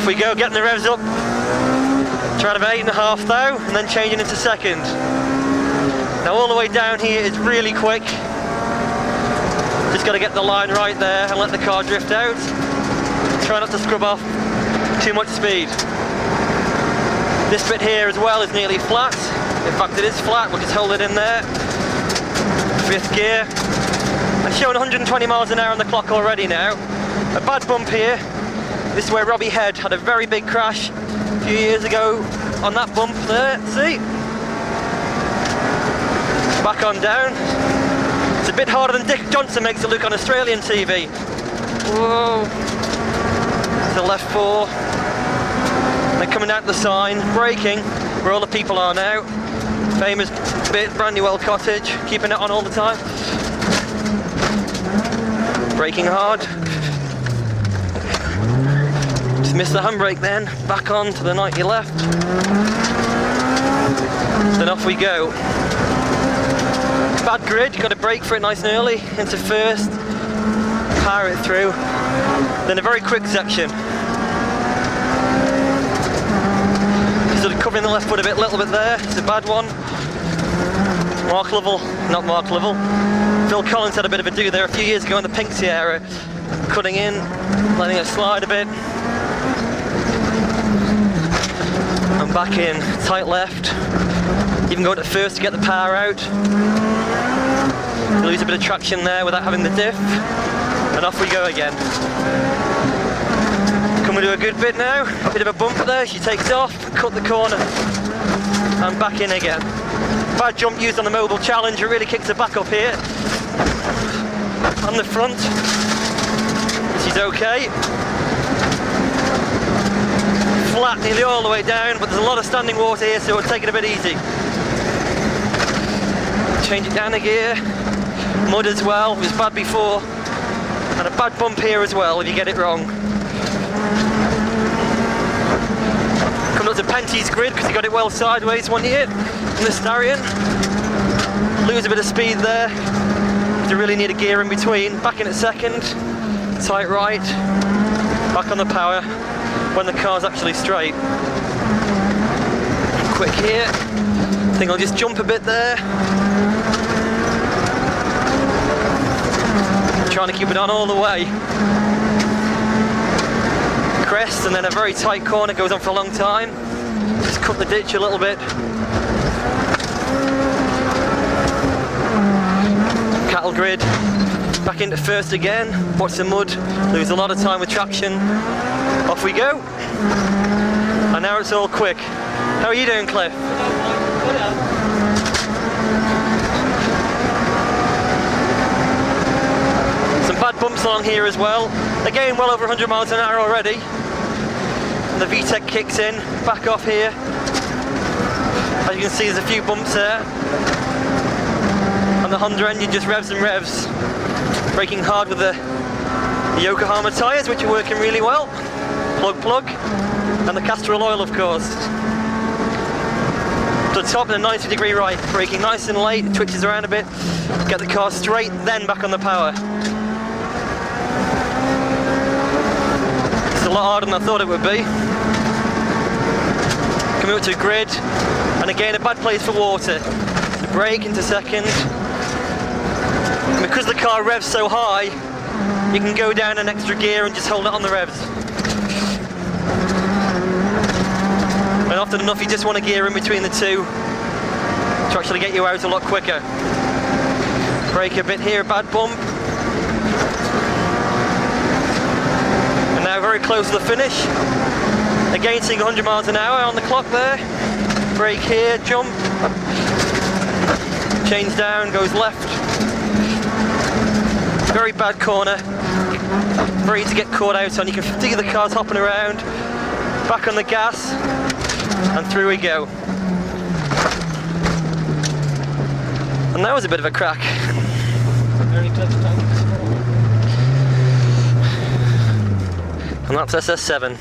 Off we go, getting the revs up. Trying about 8.5 though, and then changing into second. Now all the way down here is really quick. Just got to get the line right there and let the car drift out. Try not to scrub off too much speed. This bit here as well is nearly flat. In fact, it is flat, we'll just hold it in there. 5th gear. I'm showing 120 miles an hour on the clock already now. A bad bump here. This is where Robbie Head had a very big crash a few years ago on that bump there. See? Back on down. It's a bit harder than Dick Johnson makes it look on Australian TV. Whoa. To left 4. Then coming out the sign, braking, where all the people are now. Famous bit, Brandywell cottage, keeping it on all the time. Braking hard. Just missed the handbrake then, back on to the 90 left. Then off we go. Bad grid, got to brake for it nice and early, into first, power it through. Then a very quick section. Sort of covering the left foot a little bit there, it's a bad one. Mark Lovell, not Mark Lovell. Phil Collins had a bit of a do there a few years ago in the Pink Sierra, cutting in, letting it slide a bit. And back in, tight left. Even going to first to get the power out. You lose a bit of traction there without having the diff. And off we go again. Coming to a good bit now, a bit of a bump there, she takes off, cut the corner, and back in again. Bad jump used on the Mobile Challenge, it really kicks her back up here. On the front, she's okay. Flat nearly all the way down, but there's a lot of standing water here, so we'll take it a bit easy. Change it down a gear. Mud as well, it was bad before. And a bad bump here as well, if you get it wrong. Coming up to Penty's grid, because he got it well sideways one year. In the Starion. Lose a bit of speed there. You really need a gear in between. Back in at second. Tight right. Back on the power when the car's actually straight. Quick here. I think I'll just jump a bit there. Trying to keep it on all the way. Crest and then a very tight corner, goes on for a long time. Just cut the ditch a little bit. Cattle grid, back into first again. Watch the mud, lose a lot of time with traction. Off we go. And now it's all quick. How are you doing, Cliff? Some bad bumps along here as well. Again, well over 100 miles an hour already. And the VTEC kicks in, back off here. As you can see, there's a few bumps there. And the Honda engine just revs and revs. Braking hard with the Yokohama tyres, which are working really well. Plug. And the Castrol oil, of course. To the top and a 90-degree right. Braking nice and late, twitches around a bit. Get the car straight, then back on the power. It's a lot harder than I thought it would be. Coming up to a grid. And again, a bad place for water. The brake into second. And because the car revs so high, you can go down an extra gear and just hold it on the revs. And often enough, you just want a gear in between the two to actually get you out a lot quicker. Brake a bit here, bad bump. And now very close to the finish. Again, seeing 100 miles an hour on the clock there. Brake here, jump. Change down, goes left. Very bad corner. Very easy to get caught out on. You can see the cars hopping around. Back on the gas. And through we go. And that was a bit of a crack. Very clever tanks. And that's SS7.